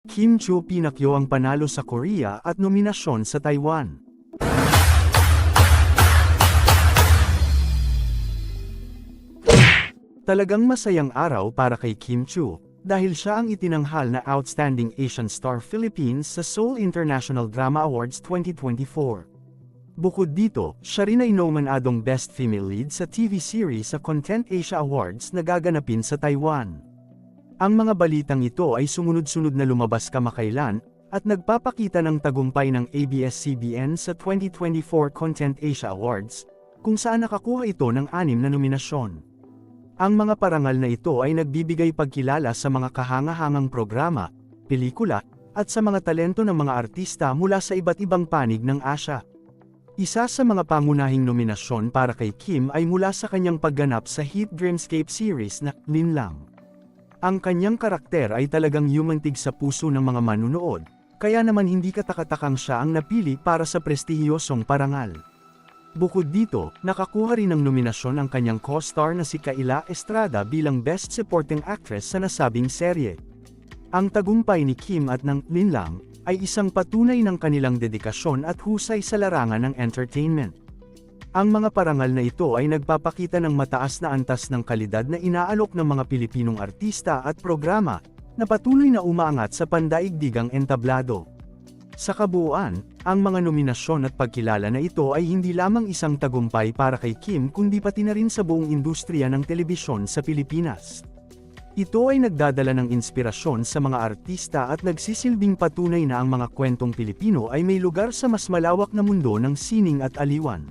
Kim Chu Pinakyo ang panalo sa Korea at nominasyon sa Taiwan. Talagang masayang araw para kay Kim Chu, dahil siya ang itinanghal na Outstanding Asian Star Philippines sa Seoul International Drama Awards 2024. Bukod dito, siya rin ay nominadong Best Female Lead sa TV series sa Content Asia Awards na gaganapin sa Taiwan. Ang mga balitang ito ay sumunod-sunod na lumabas kamakailan, at nagpapakita ng tagumpay ng ABS-CBN sa 2024 Content Asia Awards, kung saan nakakuha ito ng 6 na nominasyon. Ang mga parangal na ito ay nagbibigay pagkilala sa mga kahangahangang programa, pelikula, at sa mga talento ng mga artista mula sa iba't ibang panig ng Asya. Isa sa mga pangunahing nominasyon para kay Kim ay mula sa kanyang pagganap sa hit Dreamscape series na Linlang. Ang kanyang karakter ay talagang yumantig sa puso ng mga manunood, kaya naman hindi katakatakang siya ang napili para sa prestihiyosong parangal. Bukod dito, nakakuha rin ng nominasyon ang kanyang co-star na si Kayla Estrada bilang Best Supporting Actress sa nasabing serye. Ang tagumpay ni Kim at ng Linlang ay isang patunay ng kanilang dedikasyon at husay sa larangan ng entertainment. Ang mga parangal na ito ay nagpapakita ng mataas na antas ng kalidad na inaalok ng mga Pilipinong artista at programa, na patuloy na umaangat sa pandaigdigang entablado. Sa kabuuan, ang mga nominasyon at pagkilala na ito ay hindi lamang isang tagumpay para kay Kim kundi pati na rin sa buong industriya ng telebisyon sa Pilipinas. Ito ay nagdadala ng inspirasyon sa mga artista at nagsisilbing patunay na ang mga kwentong Pilipino ay may lugar sa mas malawak na mundo ng sining at aliwan.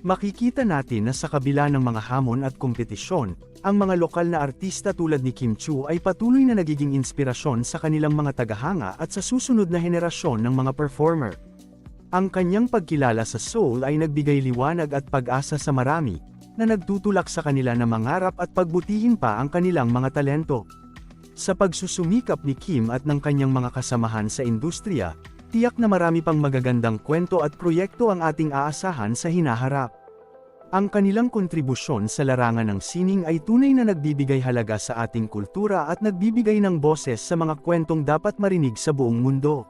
Makikita natin na sa kabila ng mga hamon at kompetisyon, ang mga lokal na artista tulad ni Kim Chu ay patuloy na nagiging inspirasyon sa kanilang mga tagahanga at sa susunod na henerasyon ng mga performer. Ang kanyang pagkilala sa Seoul ay nagbigay liwanag at pag-asa sa marami, na nagtutulak sa kanila na mangarap at pagbutihin pa ang kanilang mga talento. Sa pagsusumikap ni Kim at ng kanyang mga kasamahan sa industriya, tiyak na marami pang magagandang kwento at proyekto ang ating aasahan sa hinaharap. Ang kanilang kontribusyon sa larangan ng sining ay tunay na nagbibigay halaga sa ating kultura at nagbibigay ng boses sa mga kwentong dapat marinig sa buong mundo.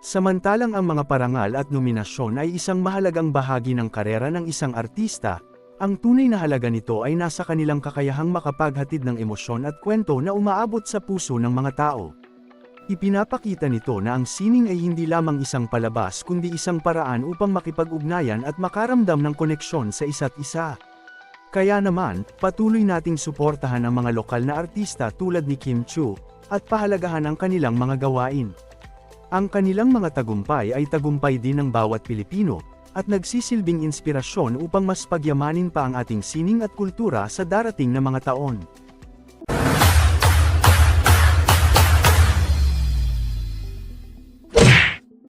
Samantalang ang mga parangal at nominasyon ay isang mahalagang bahagi ng karera ng isang artista, ang tunay na halaga nito ay nasa kanilang kakayahang makapaghatid ng emosyon at kwento na umaabot sa puso ng mga tao. Ipinapakita nito na ang sining ay hindi lamang isang palabas kundi isang paraan upang makipag-ugnayan at makaramdam ng koneksyon sa isa't isa. Kaya naman, patuloy nating suportahan ang mga lokal na artista tulad ni Kim Chu, at pahalagahan ang kanilang mga gawain. Ang kanilang mga tagumpay ay tagumpay din ng bawat Pilipino, at nagsisilbing inspirasyon upang mas pagyamanin pa ang ating sining at kultura sa darating na mga taon.